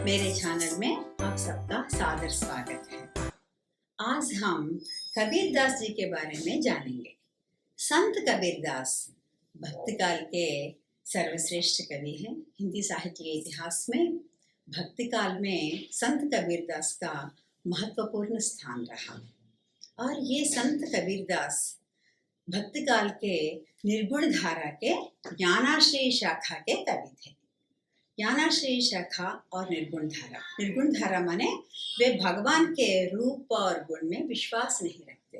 मेरे चैनल में आप सबका सादर स्वागत है। आज हम कबीरदास जी के बारे में जानेंगे। संत कबीरदास भक्ति काल के सर्वश्रेष्ठ कवि हैं। हिंदी साहित्य के इतिहास में भक्ति काल में संत कबीरदास का महत्वपूर्ण स्थान रहा और ये संत कबीरदास भक्ति काल के निर्गुण धारा के ज्ञानाश्रयी शाखा के कवि थे। ज्ञानाश्रयी शाखा और निर्गुण धारा माने वे भगवान के रूप और गुण में विश्वास नहीं रखते।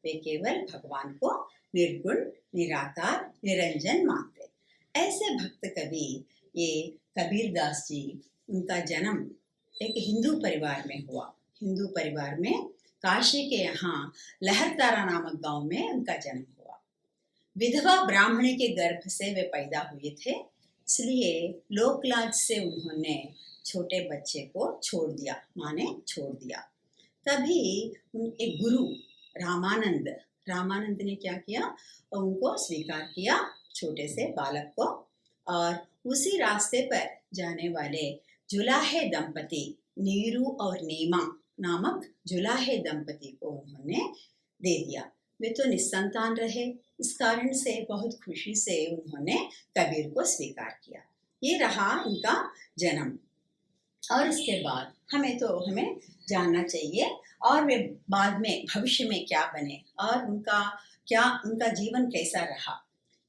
वे केवल भगवान को निर्गुण, निराकार, निरंजन मानते। ऐसे भक्त कवि ये कबीरदास जी, उनका जन्म एक हिंदू परिवार में हुआ। हिंदू परिवार में काशी के यहाँ लहरतारा नामक गांव में उनका जन्म हुआ। विधवा ब्राह्मणी के गर्भ से वे पैदा हुए थे, इसलिए लोकलाज से उन्होंने छोटे बच्चे को छोड़ दिया, माँ ने छोड़ दिया। तभी एक गुरु रामानंद ने क्या किया, उनको स्वीकार किया, छोटे से बालक को, और उसी रास्ते पर जाने वाले जुलाहे दंपति नीरू और नीमा नामक जुलाहे दंपति को उन्होंने दे दिया। वे तो निस्संतान रहे, इस कारण से बहुत खुशी से उन्होंने कबीर को स्वीकार किया। ये रहा उनका जन्म। और इसके बाद हमें जानना चाहिए और वे बाद में भविष्य में क्या बने और उनका जीवन कैसा रहा।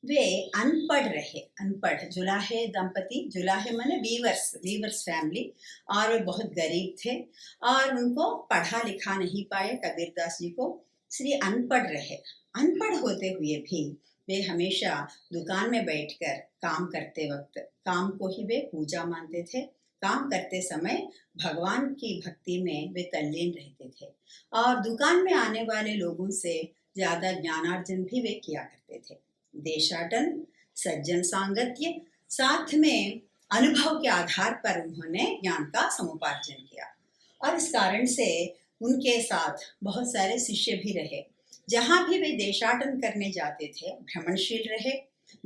वे अनपढ़ रहे। जुलाहे दंपति, जुलाहे माने वीवर्स फैमिली, और वे बहुत गरीब थे और उनको पढ़ा लिखा नहीं पाए कबीरदास जी को, इसलिए अनपढ़ रहे। अनपढ़ होते हुए भी वे हमेशा दुकान में बैठकर काम करते वक्त काम को ही वे पूजा मानते थे। काम करते समय भगवान की भक्ति में वे तल्लीन रहते थे और दुकान में आने वाले लोगों से ज़्यादा ज्ञानार्जन भी वे किया करते थे। देशाटन, सज्जन सांगत्य, साथ में अनुभव के आधार पर उन्होंने ज्ञान का समुपार्जन किया और इस कारण से उनके साथ बहुत सारे शिष्य भी रहे। जहाँ भी वे देशाटन करने जाते थे, भ्रमणशील रहे,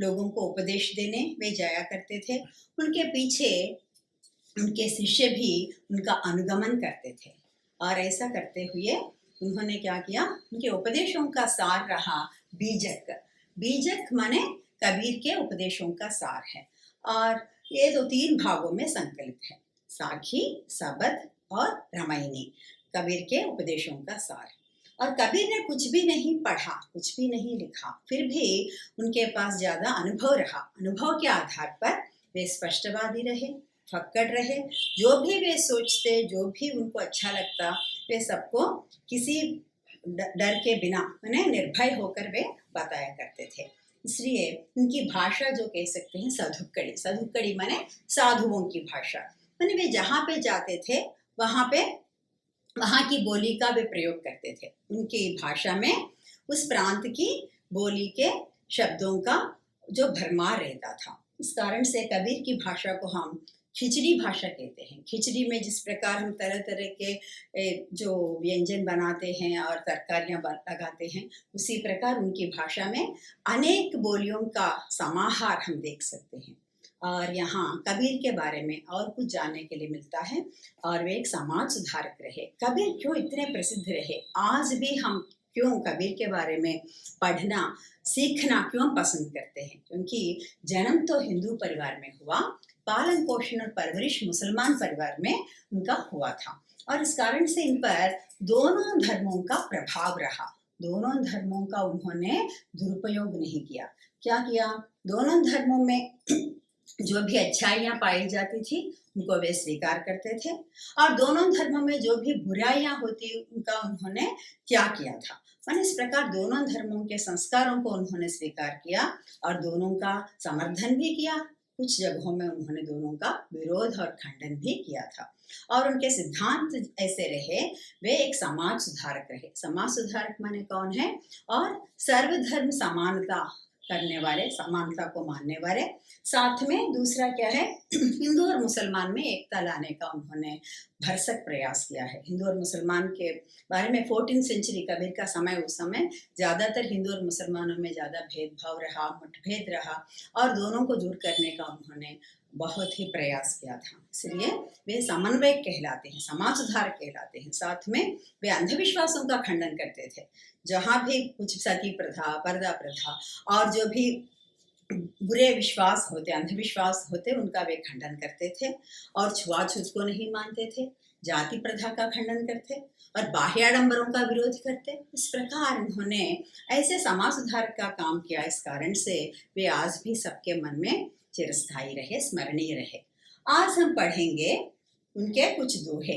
लोगों को उपदेश देने वे जाया करते थे। उनके पीछे उनके शिष्य भी उनका अनुगमन करते थे और ऐसा करते हुए उन्होंने क्या किया, उनके उपदेशों का सार रहा बीजक माने कबीर के उपदेशों का सार है और ये तो 3 भागों में संकलित है, साखी, सबद और रामायणी, कबीर के उपदेशों का सार। और कबीर ने कुछ भी नहीं पढ़ा, कुछ भी नहीं लिखा, फिर भी उनके पास ज़्यादा अनुभव रहा। अनुभव के आधार पर वे स्पष्टवादी रहे, फक्कड़ रहे। जो भी वे सोचते, जो भी उनको अच्छा लगता, वे सबको किसी डर के बिना माने निर्भय होकर वे बताया करते थे। इसलिए उनकी भाषा जो कह सकते हैं सधुक्कड़ी माने साधुओं की भाषा, माने वे जहाँ पे जाते थे वहाँ की बोली का वे प्रयोग करते थे। उनकी भाषा में उस प्रांत की बोली के शब्दों का जो भरमार रहता था। इस कारण से कबीर की भाषा को हम खिचड़ी भाषा कहते हैं। खिचड़ी में जिस प्रकार हम तरह तरह के जो व्यंजन बनाते हैं और तरकारियाँ लगाते हैं, उसी प्रकार उनकी भाषा में अनेक बोलियों का समाहार हम देख सकते हैं। और यहाँ कबीर के बारे में और कुछ जानने के लिए मिलता है और वे एक समाज सुधारक रहे। कबीर क्यों इतने प्रसिद्ध रहे, आज भी हम क्यों कबीर के बारे में पढ़ना सीखना क्यों पसंद करते हैं? क्योंकि जन्म तो हिंदू परिवार में हुआ, पालन पोषण और परवरिश मुसलमान परिवार में उनका हुआ था और इस कारण से इन पर दोनों धर्मों का प्रभाव रहा। दोनों धर्मों का उन्होंने दुरुपयोग नहीं किया। क्या किया, दोनों धर्मों में जो भी अच्छाइयाँ पाई जाती थी उनको वे स्वीकार करते थे और दोनों धर्मों में जो भी बुराइयाँ होती उनका उन्होंने क्या किया था। मैंने इस प्रकार दोनों धर्मों के संस्कारों को उन्होंने स्वीकार किया और दोनों का समर्थन भी किया। कुछ जगहों में उन्होंने दोनों का विरोध और खंडन भी किया था और उनके सिद्धांत ऐसे रहे, वे एक समाज सुधारक रहे। समाज सुधारक माने कौन है, और सर्वधर्म समानता करने वाले, समानता को मानने वाले। साथ में दूसरा क्या है, हिंदू और मुसलमान में एकता लाने का उन्होंने भरसक प्रयास किया है। हिंदू और मुसलमान के बारे में 14th सेंचुरी कबीर का समय, उस समय ज़्यादातर हिंदू और मुसलमानों में ज़्यादा भेदभाव रहा, मतभेद रहा और दोनों को दूर करने का उन्होंने बहुत ही प्रयास किया था, इसलिए वे समन्वयक कहलाते हैं, समाज सुधारक कहलाते हैं। साथ में वे अंधविश्वासों का खंडन करते थे। जहाँ भी कुछ सती प्रथा, पर्दा प्रथा और जो भी बुरे विश्वास होते, अंधविश्वास होते, उनका वे खंडन करते थे और छुआछूत को नहीं मानते थे, जाति प्रथा का खंडन करते और बाह्य आडंबरों का विरोध करते। इस प्रकार उन्होंने ऐसे समाज सुधार का काम किया। इस कारण से वे आज भी सबके मन में चिरस्थायी रहे, स्मरणीय रहे। आज हम पढ़ेंगे उनके कुछ दोहे,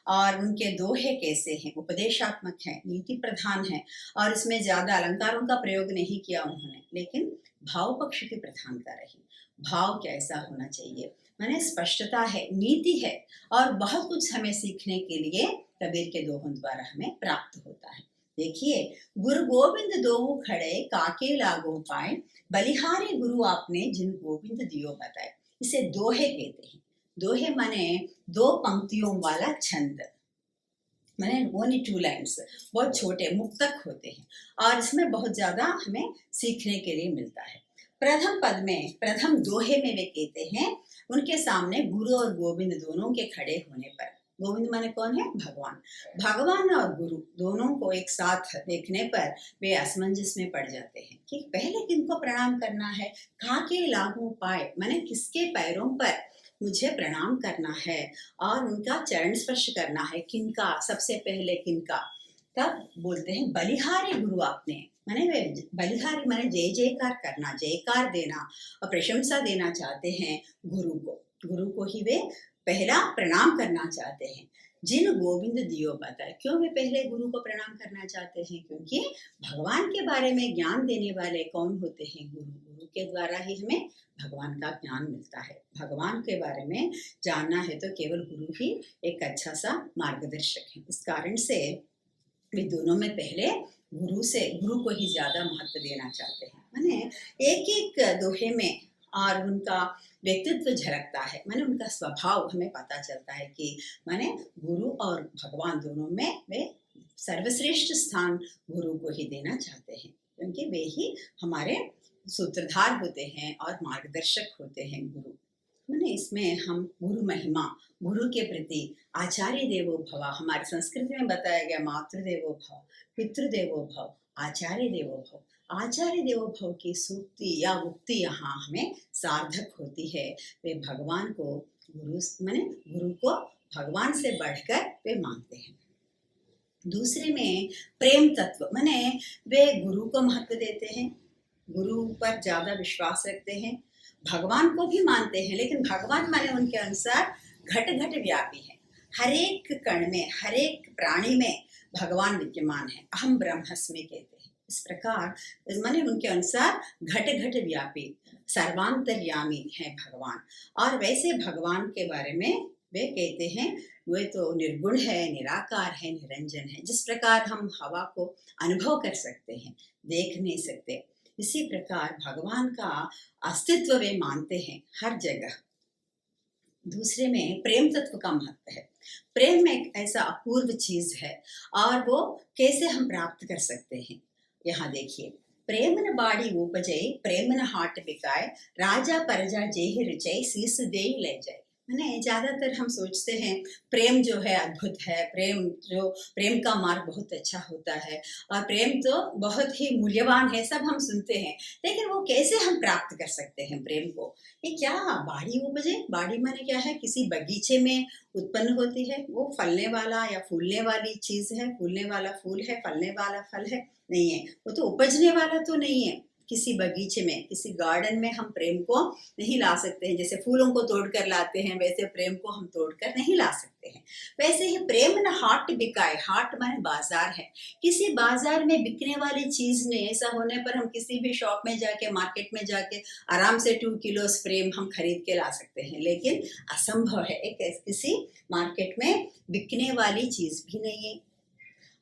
और उनके दोहे कैसे हैं, उपदेशात्मक हैं, नीति प्रधान हैं, और इसमें ज्यादा अलंकारों का प्रयोग नहीं किया उन्होंने, लेकिन भाव पक्ष की प्रधानता रही। भाव कैसा होना चाहिए, माने स्पष्टता है, नीति है, और बहुत कुछ हमें सीखने के लिए कबीर के दोहों द्वारा हमें प्राप्त होता है। देखिए, गुरु गोविंद दोऊ खड़े काके लागो पाए, बलिहारी गुरु आपने जिन गोविंद दियो बताए। इसे दोहे कहते हैं। दोहे माने दो पंक्तियों वाला छंद, मैंने ओनली 2 लाइन्स, बहुत छोटे मुक्तक होते हैं और इसमें बहुत ज्यादा हमें सीखने के लिए मिलता है। प्रथम पद में, प्रथम दोहे में वे कहते हैं, उनके सामने गुरु और गोविंद दोनों के खड़े होने पर, गोविंद माने कौन है, भगवान, भगवान और गुरु दोनों को एक साथ देखने पर वे असमंजस में पड़ जाते हैं कि पहले किनको प्रणाम करना है। काके लागू पाए माने किसके पैरों पर मुझे प्रणाम करना है और उनका चरण स्पर्श करना है, किनका, सबसे पहले किनका। तब बोलते हैं बलिहारी गुरु आपने, माने वे बलिहारी माने जय जयकार करना, जयकार देना और प्रशंसा देना चाहते हैं गुरु को। गुरु को ही वे पहला प्रणाम करना चाहते हैं। जिन गोविंद दियो बताए, क्यों वे पहले गुरु को प्रणाम करना चाहते हैं, क्योंकि भगवान के बारे में ज्ञान देने वाले कौन होते हैं, गुरु। गुरु के द्वारा ही हमें भगवान का ज्ञान मिलता है। भगवान के बारे में जानना है तो केवल गुरु ही एक अच्छा सा मार्गदर्शक है। इस कारण से वे दोनों में पहले गुरु को ही ज्यादा महत्व देना चाहते हैं। माने एक एक दोहे में और उनका व्यक्तित्व झलकता है, माने उनका स्वभाव हमें पता चलता है कि माने गुरु और भगवान दोनों में वे सर्वश्रेष्ठ स्थान गुरु को ही देना चाहते हैं, क्योंकि वे ही हमारे सूत्रधार होते हैं और मार्गदर्शक होते हैं गुरु। माने इसमें हम गुरु महिमा, गुरु के प्रति आचार्य देवो भव, हमारी संस्कृति में बताया गया मातृदेवो भव, पितृदेवो भव, आचार्य देवो भव। आचार्य देवो भव की सूक्ति या उक्ति यहाँ हमें सार्थक होती है। वे भगवान को गुरु को भगवान से बढ़कर वे मानते हैं। दूसरे में प्रेम तत्व, माने वे गुरु को महत्व देते हैं, गुरु पर ज्यादा विश्वास रखते हैं, भगवान को भी मानते हैं, लेकिन भगवान माने उनके अनुसार घट घट व्यापी है। हर एक कण में, हर एक प्राणी में भगवान विद्यमान है। अहम ब्रह्मस्मि कहते हैं। इस प्रकार माने उनके अनुसार घट घट व्यापी, सर्वांतर्यामी है भगवान। और वैसे भगवान के बारे में वे कहते हैं, वे तो निर्गुण है, निराकार है, निरंजन है। जिस प्रकार हम हवा को अनुभव कर सकते हैं, देख नहीं सकते, इसी प्रकार भगवान का अस्तित्व वे मानते हैं हर जगह। दूसरे में प्रेम तत्व का महत्व है। प्रेम एक ऐसा अपूर्व चीज है, और वो कैसे हम प्राप्त कर सकते हैं, यहाँ देखिए, प्रेमन बाड़ी उपजय, प्रेमन हाट बिकाए, राजा परजा जेहि रुचय, शीस देई ले जाए। मैंने ज्यादातर हम सोचते हैं प्रेम जो है अद्भुत है, प्रेम का मार्ग बहुत अच्छा होता है और प्रेम तो बहुत ही मूल्यवान है, सब हम सुनते हैं, लेकिन वो कैसे हम प्राप्त कर सकते हैं प्रेम को। ये क्या बाड़ी उपजे, बाड़ी माने क्या है, किसी बगीचे में उत्पन्न होती है, वो फलने वाला या फूलने वाली चीज है, फूलने वाला फूल है, फलने वाला फल है, नहीं है, वो तो उपजने वाला तो नहीं है। किसी बगीचे में, किसी गार्डन में हम प्रेम को नहीं ला सकते हैं। जैसे फूलों को तोड़कर लाते हैं, वैसे प्रेम को हम तोड़कर नहीं ला सकते हैं। वैसे ही प्रेम न हाट बिकाए, हाट माने बाजार है, किसी बाजार में बिकने वाली चीज ने, ऐसा होने पर हम किसी भी शॉप में जाके, मार्केट में जाके आराम से 2 किलो प्रेम हम खरीद के ला सकते हैं, लेकिन असंभव है, एक किसी मार्केट में बिकने वाली चीज भी नहीं है।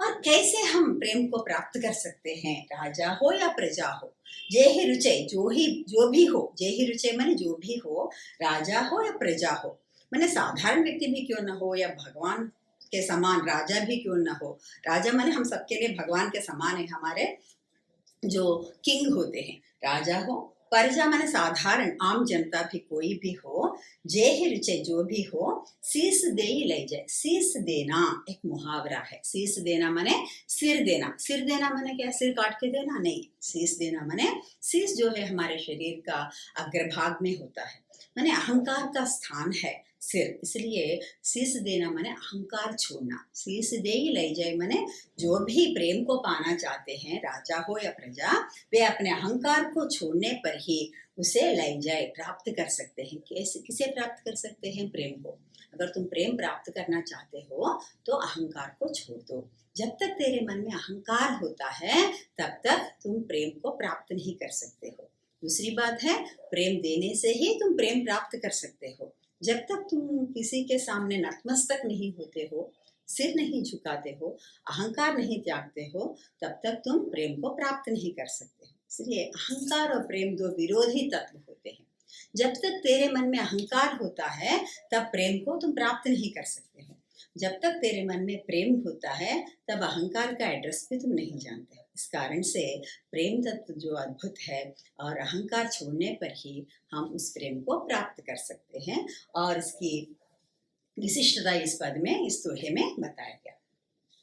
और कैसे हम प्रेम को प्राप्त कर सकते हैं, राजा हो या प्रजा हो, जेहि रुचय, जो भी हो, जेहि रुचय माने जो भी हो, राजा हो या प्रजा हो, माने साधारण व्यक्ति भी क्यों ना हो या भगवान के समान राजा भी क्यों ना हो। राजा माने हम सबके लिए भगवान के समान है, हमारे जो किंग होते हैं, राजा हो प्रजा माने साधारण आम जनता भी कोई भी हो, जे ही रुचे जो भी हो, शीस दे ही ले जाए। शीस देना एक मुहावरा है। शीस देना माने सिर देना। सिर देना माने क्या? सिर काट के देना नहीं। शीस देना माने शीस जो है हमारे शरीर का अग्रभाग में होता है, माने अहंकार का स्थान है सिर, इसलिए शीस देना माने अहंकार छोड़ना। शीस दे ही ले जाए माने जो भी प्रेम को पाना चाहते हैं, राजा हो या प्रजा, वे अपने अहंकार को छोड़ने पर ही उसे ले जाए, प्राप्त कर सकते हैं। कैसे किसे प्राप्त कर सकते हैं? प्रेम को। अगर तुम प्रेम प्राप्त करना चाहते हो तो अहंकार को छोड़ दो। जब तक तेरे मन में अहंकार होता है तब तक तुम प्रेम को प्राप्त नहीं कर सकते हो। दूसरी बात है, प्रेम देने से ही तुम प्रेम प्राप्त कर सकते हो। जब तक तुम किसी के सामने नतमस्तक नहीं होते हो, सिर नहीं झुकाते हो, अहंकार नहीं त्यागते हो, तब तक तुम प्रेम को प्राप्त नहीं कर सकते हो। इसलिए अहंकार और प्रेम दो विरोधी तत्व होते हैं। जब तक तेरे मन में अहंकार होता है तब प्रेम को तुम प्राप्त नहीं कर सकते हो। जब तक तेरे मन में प्रेम होता है तब अहंकार का एड्रेस भी तुम नहीं जानते हो। इस कारण से प्रेम तत्व जो अद्भुत है और अहंकार छोड़ने पर ही हम उस प्रेम को प्राप्त कर सकते हैं, और इसकी विशिष्टता इस पद में, इस दोहे में बताया गया।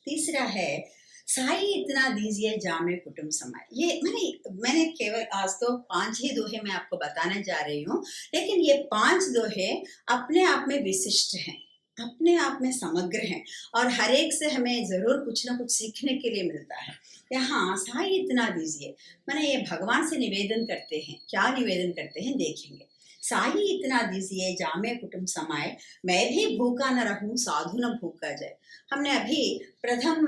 तीसरा है, साई इतना दीजिए जामे कुटुंब समाए। ये मैंने केवल आज तो 5 ही दोहे मैं आपको बताने जा रही हूँ, लेकिन ये 5 दोहे अपने आप में विशिष्ट हैं, अपने आप में समग्र हैं, और हर एक से हमें जरूर कुछ ना कुछ सीखने के लिए मिलता है। यहाँ साई इतना दीजिए माने ये भगवान से निवेदन करते हैं। क्या निवेदन करते हैं देखेंगे। साई इतना दीजिए जामे कुटुंब समाए, मैं भी भूखा न रहूं साधु न भूखा जाए। हमने अभी प्रथम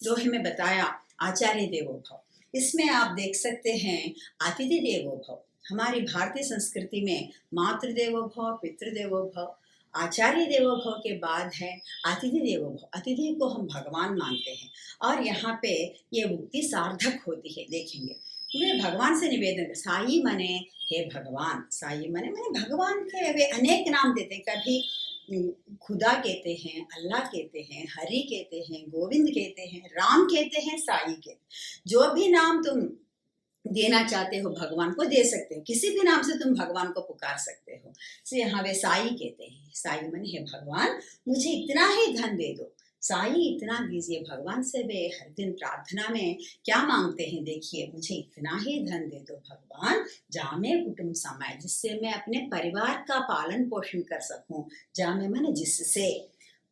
दोहे में बताया आचार्य देवो भव। इसमें आप देख सकते हैं अतिथि देवो भव। हमारी भारतीय संस्कृति में मातृदेवो भव, पितृदेवो भव, आचार्य देवो भव के बाद है अतिथि देवो भव। अतिथि को हम भगवान मानते हैं, और यहाँ पे ये उक्ति सार्थक होती है। देखेंगे वे भगवान से निवेदन, साई मने हे भगवान। साई मने भगवान के वे अनेक नाम देते हैं। कभी खुदा कहते हैं, अल्लाह कहते हैं, हरि कहते हैं, गोविंद कहते हैं, राम कहते हैं, साई कहते हैं। जो भी नाम तुम देना चाहते हो भगवान को दे सकते हो। किसी भी नाम से तुम भगवान को पुकार सकते हो। से यहाँ वे साई कहते हैं। साई मन हे भगवान मुझे इतना ही धन दे दो। साई इतना दीजिए। भगवान से वे हर दिन प्रार्थना में क्या मांगते हैं देखिए, मुझे इतना ही धन दे दो भगवान, जामे कुटुंब समाए, जिससे मैं अपने परिवार का पालन पोषण कर सकूं। जामे माने जिससे,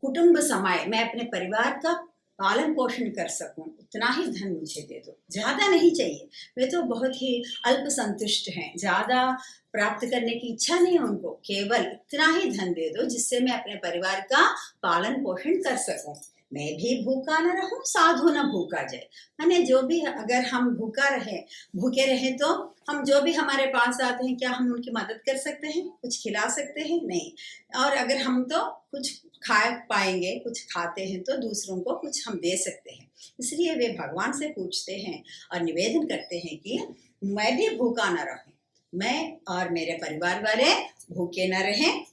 कुटुंब समाए मैं अपने परिवार का पालन पोषण कर सकूं, उतना ही धन मुझे दे दो। ज्यादा नहीं चाहिए, वे तो बहुत ही अल्प संतुष्ट हैं, ज्यादा प्राप्त करने की इच्छा नहीं है उनको, केवल इतना ही धन दे दो जिससे मैं अपने परिवार का पालन पोषण कर सकूं। मैं भी भूखा न रहूं साधु न भूखा जाए। माने जो भी, अगर हम भूखे रहे तो हम जो भी हमारे पास आते हैं, क्या हम उनकी मदद कर सकते हैं? कुछ खिला सकते हैं? नहीं। और अगर हम तो कुछ खा पाएंगे, कुछ खाते हैं तो दूसरों को कुछ हम दे सकते हैं। इसलिए वे भगवान से पूछते हैं और निवेदन करते हैं कि मैं भी भूखा न रहूं, मैं और मेरे परिवार वाले भूखे न रहें,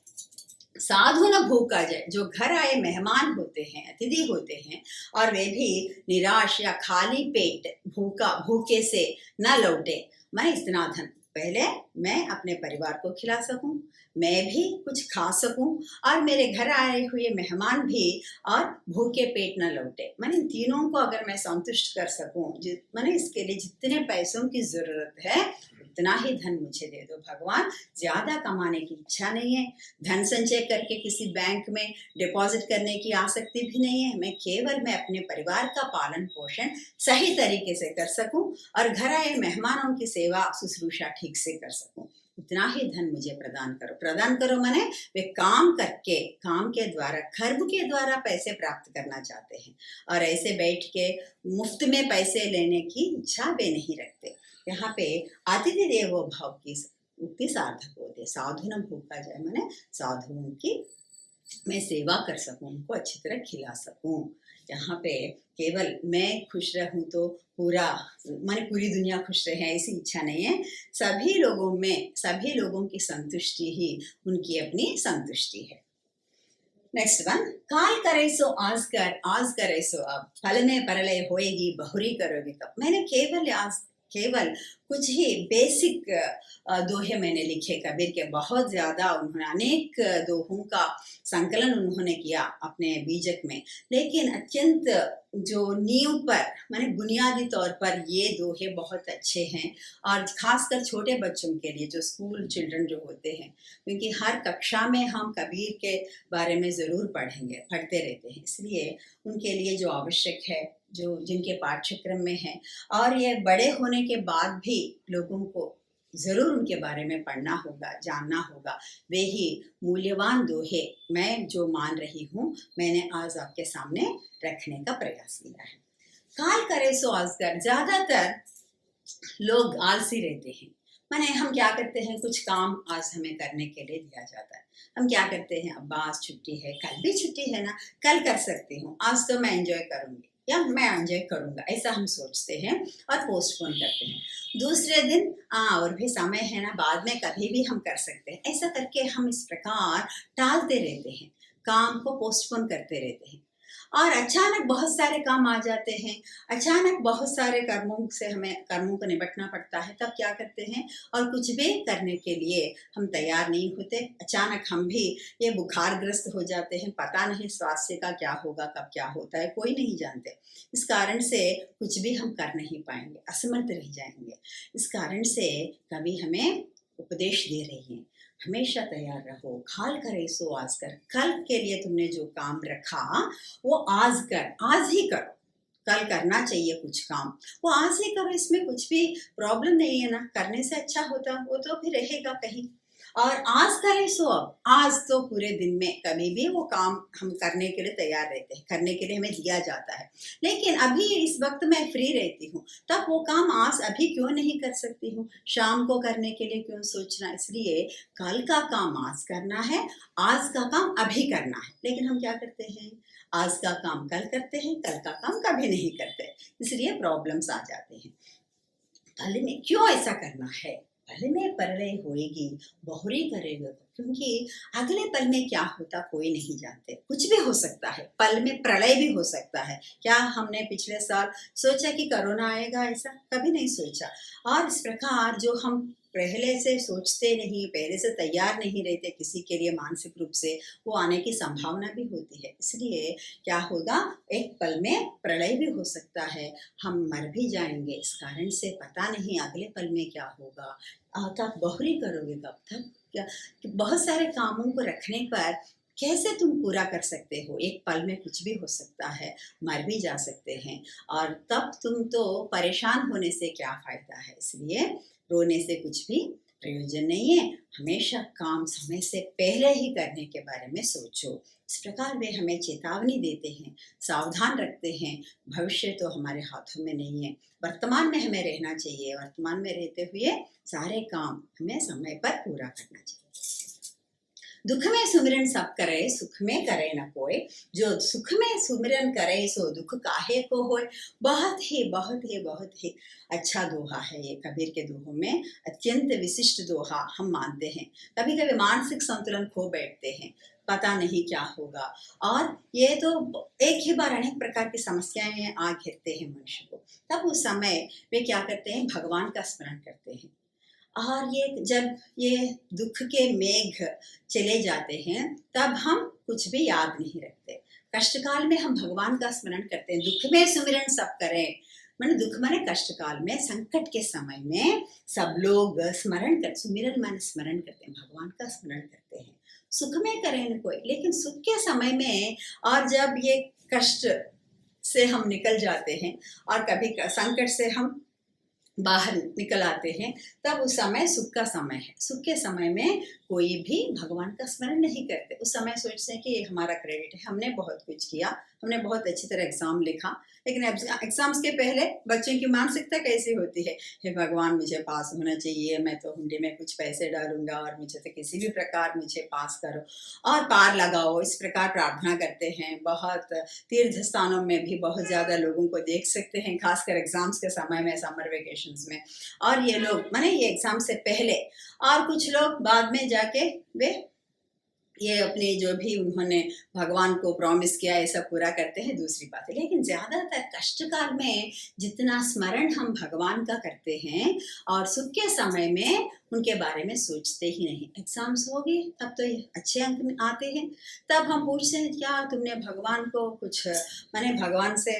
साधु न भूखा जाए। जो घर आए मेहमान होते हैं, अतिथि होते हैं, और वे भी निराश या खाली पेट भूखे से न लौटे। मैं इतना धन, पहले मैं अपने परिवार को खिला सकूं, मैं भी कुछ खा सकूं, और मेरे घर आए हुए मेहमान भी और भूखे पेट न लौटे। मैंने तीनों को अगर मैं संतुष्ट कर सकूं, मैंने इसके लिए जितने पैसों की जरूरत है उतना ही धन मुझे दे दो भगवान। ज्यादा कमाने की इच्छा नहीं है, धन संचय करके किसी बैंक में डिपॉजिट करने की आसक्ति भी नहीं है। मैं अपने परिवार का पालन पोषण सही तरीके से कर सकूं, और घर आए मेहमानों की सेवा शुश्रूषा ठीक से कर सकूं, इतना ही धन मुझे प्रदान करो। प्रदान करो माने वे काम के द्वारा, कर्म के द्वारा पैसे प्राप्त करना चाहते हैं, और ऐसे बैठ के मुफ्त में पैसे लेने की इच्छा वे नहीं रखते। यहाँ पे अतिथि देवो भव की उक्ति सार्थक होती है। साधु न भूखा जाए माने साधुओं की मैं सेवा कर सकूं, उनको अच्छी तरह खिला सकूं। यहाँ पे केवल मैं खुश रहूं तो पूरी दुनिया खुश रहे ऐसी इच्छा नहीं है। सभी लोगों की संतुष्टि ही उनकी अपनी संतुष्टि है। नेक्स्ट वन, काल करे सो आज करे सो अब, फल में परलय होएगी बहुरी करोगे कब। मैंने केवल कुछ ही बेसिक दोहे मैंने लिखे कबीर के, बहुत ज़्यादा उन्होंने अनेक दोहों का संकलन उन्होंने किया अपने बीजक में, लेकिन अत्यंत जो नींव पर माने बुनियादी तौर पर ये दोहे बहुत अच्छे हैं, और ख़ासकर छोटे बच्चों के लिए जो स्कूल चिल्ड्रन जो होते हैं, क्योंकि हर कक्षा में हम कबीर के बारे में ज़रूर पढ़ते रहते हैं, इसलिए उनके लिए जो आवश्यक है, जो जिनके पाठ्यक्रम में है, और ये बड़े होने के बाद भी लोगों को ज़रूर उनके बारे में पढ़ना होगा, जानना होगा। वे ही मूल्यवान दोहे मैं जो मान रही हूँ, मैंने आज आपके सामने रखने का प्रयास किया है। काल करे सो आजगर, ज़्यादातर लोग आलसी रहते हैं। माने हम क्या करते हैं, कुछ काम आज हमें करने के लिए दिया जाता है, हम क्या करते हैं, अब आज छुट्टी है, कल भी छुट्टी है ना, कल कर सकती हूँ, आज तो मैं एंजॉय करूँगी या मैं एंजॉय करूँगा, ऐसा हम सोचते हैं और पोस्टपोन करते हैं। दूसरे दिन और भी समय है ना, बाद में कभी भी हम कर सकते हैं, ऐसा करके हम इस प्रकार टालते रहते हैं, काम को पोस्टपोन करते रहते हैं। और अचानक बहुत सारे काम आ जाते हैं, अचानक बहुत सारे कर्मों को निपटना पड़ता है, तब क्या करते हैं, और कुछ भी करने के लिए हम तैयार नहीं होते। अचानक हम भी ये बुखारग्रस्त हो जाते हैं, पता नहीं स्वास्थ्य का क्या होगा, कब क्या होता है, कोई नहीं जानते। इस कारण से कुछ भी हम कर नहीं पाएंगे, असमर्थ रह जाएंगे। इस कारण से कवि हमें उपदेश दे रही हैं, हमेशा तैयार रहो, काल करे सो आज कर, कल के लिए तुमने जो काम रखा वो आज कर, आज ही करो। कल करना चाहिए कुछ काम, वो आज ही करो, इसमें कुछ भी प्रॉब्लम नहीं है ना, करने से अच्छा होता वो तो फिर रहेगा कहीं। और आज करें सो अब, आज तो पूरे दिन में कभी भी वो काम हम करने के लिए तैयार रहते हैं, करने के लिए हमें दिया जाता है, लेकिन अभी इस वक्त मैं फ्री रहती हूँ, तब वो काम आज अभी क्यों नहीं कर सकती हूँ, शाम को करने के लिए क्यों सोचना। इसलिए कल का काम आज करना है, आज का काम अभी करना है। लेकिन हम क्या करते हैं, आज का काम कल करते हैं, कल का काम कभी नहीं करते, इसलिए प्रॉब्लम्स आ जाते हैं। पल में क्यों ऐसा करना है, पल में प्रलय होएगी, बहुरी करेगा, क्योंकि अगले पल में क्या होता कोई नहीं जानते, कुछ भी हो सकता है, पल में प्रलय भी हो सकता है। क्या हमने पिछले साल सोचा कि कोरोना आएगा, ऐसा कभी नहीं सोचा। और इस प्रकार जो हम पहले से सोचते नहीं, पहले से तैयार नहीं रहते किसी के लिए मानसिक रूप से, वो आने की संभावना भी होती है। इसलिए क्या होगा, एक पल में प्रलय भी हो सकता है, हम मर भी जाएंगे, इस कारण से पता नहीं अगले पल में क्या होगा। तब बहुरी करोगे कब तक, क्या बहुत सारे कामों को रखने पर कैसे तुम पूरा कर सकते हो, एक पल में कुछ भी हो सकता है, मर भी जा सकते हैं, और तब तुम तो परेशान होने से क्या फ़ायदा है। इसलिए रोने से कुछ भी प्रयोजन नहीं है, हमेशा काम समय से पहले ही करने के बारे में सोचो। इस प्रकार वे हमें चेतावनी देते हैं, सावधान रखते हैं। भविष्य तो हमारे हाथों में नहीं है, वर्तमान में हमें रहना चाहिए, वर्तमान में रहते हुए सारे काम हमें समय पर पूरा करना चाहिए। दुख में सुमिरन सब करे, सुख में करे न कोई, जो सुख में सुमिरन करे सो दुख काहे को होए। बहुत ही अच्छा दोहा है ये, कबीर के दोहों में अत्यंत विशिष्ट दोहा हम मानते हैं। कभी कभी मानसिक संतुलन खो बैठते हैं, पता नहीं क्या होगा, और ये तो एक ही बार अनेक प्रकार की समस्याएं आ घेरते हैं मनुष्य को। तब उस समय वे क्या करते हैं, भगवान का स्मरण करते हैं। और ये जब ये दुख के मेघ चले जाते हैं, तब हम कुछ भी याद नहीं रखते। कष्टकाल में हम भगवान का स्मरण करते हैं, दुख में सुमिरन सब करें, माने दुख माने कष्टकाल में, संकट के समय में सब लोग सुमिरन माने स्मरण करते हैं, भगवान का स्मरण करते हैं। सुख में करें न कोई, लेकिन सुख के समय में और जब ये कष्ट से हम निकल जाते हैं और कभी संकट से हम बाहर निकल आते हैं, तब उस समय सुख का समय है। सुख के समय में कोई भी भगवान का स्मरण नहीं करते, उस समय सोचते हैं कि ये हमारा क्रेडिट है, हमने बहुत कुछ किया, हमने बहुत अच्छी तरह एग्ज़ाम लिखा। लेकिन एग्ज़ाम्स के पहले बच्चों की मानसिकता कैसी होती है, हे भगवान मुझे पास होना चाहिए, मैं तो हुंडी में कुछ पैसे डालूंगा और मुझे तो किसी भी प्रकार मुझे पास करो और पार लगाओ, इस प्रकार प्रार्थना करते हैं। बहुत तीर्थ स्थानों में भी बहुत ज़्यादा लोगों को देख सकते हैं, खासकर एग्ज़ाम्स के समय में, समर वेकेशंस में। और ये लोग माने ये एग्ज़ाम से पहले, और कुछ लोग बाद में जाके वे ये अपने जो भी उन्होंने भगवान को प्रॉमिस किया ये सब पूरा करते हैं, दूसरी बात है। लेकिन ज़्यादातर कष्ट काल में जितना स्मरण हम भगवान का करते हैं और सुख के समय में उनके बारे में सोचते ही नहीं। एग्ज़ाम्स हो गए तब तो ये अच्छे अंक आते हैं, तब हम पूछते हैं क्या तुमने भगवान को कुछ माने भगवान से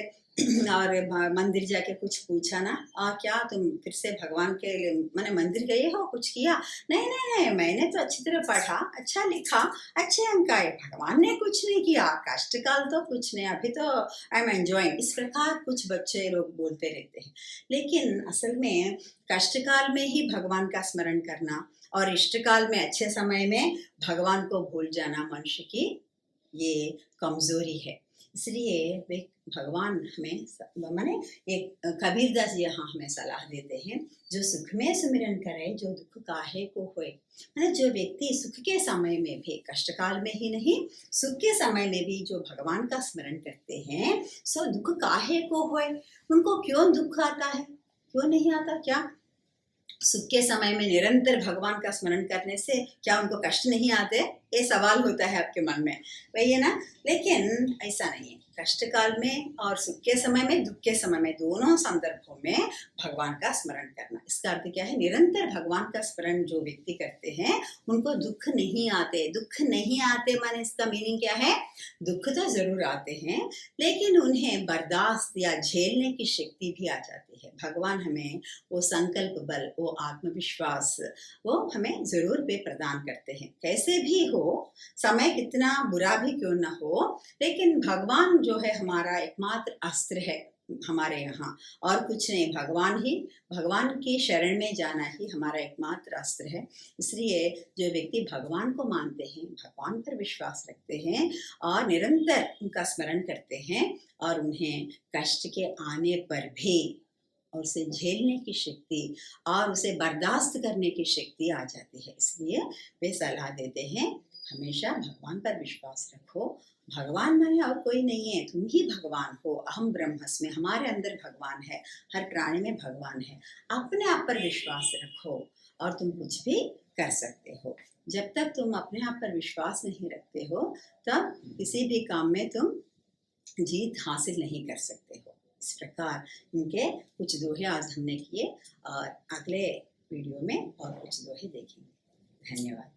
और मंदिर जाके कुछ पूछा ना, और क्या तुम फिर से भगवान के लिए माने मंदिर गए हो, कुछ किया? नहीं नहीं नहीं, मैंने तो अच्छी तरह पढ़ा, अच्छा लिखा, अच्छे अंक आए, भगवान ने कुछ नहीं किया, कष्टकाल तो कुछ नहीं, अभी तो आई एम एंजॉइंग। इस प्रकार कुछ बच्चे लोग बोलते रहते हैं। लेकिन असल में कष्टकाल में ही भगवान का स्मरण करना और इष्टकाल में अच्छे समय में भगवान को भूल जाना मनुष्य की ये कमजोरी है। इसलिए वे भगवान हमें माने एक कबीरदास जी यहाँ हमें सलाह देते हैं, जो सुख में सुमिरन करे जो दुख काहे को होए। माने जो व्यक्ति सुख के समय में भी, कष्टकाल में ही नहीं सुख के समय में भी जो भगवान का स्मरण करते हैं, सो दुख काहे को होए। उनको क्यों दुख आता है, क्यों नहीं आता? क्या सुख के समय में निरंतर भगवान का स्मरण करने से क्या उनको कष्ट नहीं आते? ये सवाल होता है आपके मन में, वही है ना? लेकिन ऐसा नहीं है। कष्ट काल में और सुख के समय में, दुख के समय में, दोनों संदर्भों में भगवान का स्मरण करना। इसका अर्थ क्या है? निरंतर भगवान का स्मरण जो व्यक्ति करते हैं उनको दुख नहीं आते। दुख नहीं आते माने इसका मीनिंग क्या है? दुख तो जरूर आते हैं, लेकिन उन्हें बर्दाश्त या झेलने की शक्ति भी आ जाती है। भगवान हमें वो संकल्प बल, वो आत्मविश्वास वो हमें जरूर वे प्रदान करते हैं। कैसे भी हो, समय कितना बुरा भी क्यों ना हो, लेकिन भगवान जो है हमारा एकमात्र अस्त्र है हमारे यहाँ, और कुछ नहीं। भगवान की शरण में जाना ही हमारा एकमात्र अस्त्र है। इसलिए जो व्यक्ति भगवान को मानते हैं, भगवान पर विश्वास रखते हैं और निरंतर उनका स्मरण करते हैं, और उन्हें कष्ट के आने पर भी और उसे झेलने की शक्ति और उसे बर्दाश्त करने की शक्ति आ जाती है। इसलिए वे सलाह देते हैं हमेशा भगवान पर विश्वास रखो। भगवान माने और कोई नहीं है, तुम ही भगवान हो। अहम ब्रह्मस्मि, हमारे अंदर भगवान है, हर प्राणी में भगवान है। अपने आप पर विश्वास रखो और तुम कुछ भी कर सकते हो। जब तक तुम अपने आप पर विश्वास नहीं रखते हो, तब किसी भी काम में तुम जीत हासिल नहीं कर सकते हो। इस प्रकार इनके कुछ दोहे आज हमने किए, और अगले वीडियो में और कुछ दोहे देखेंगे। धन्यवाद।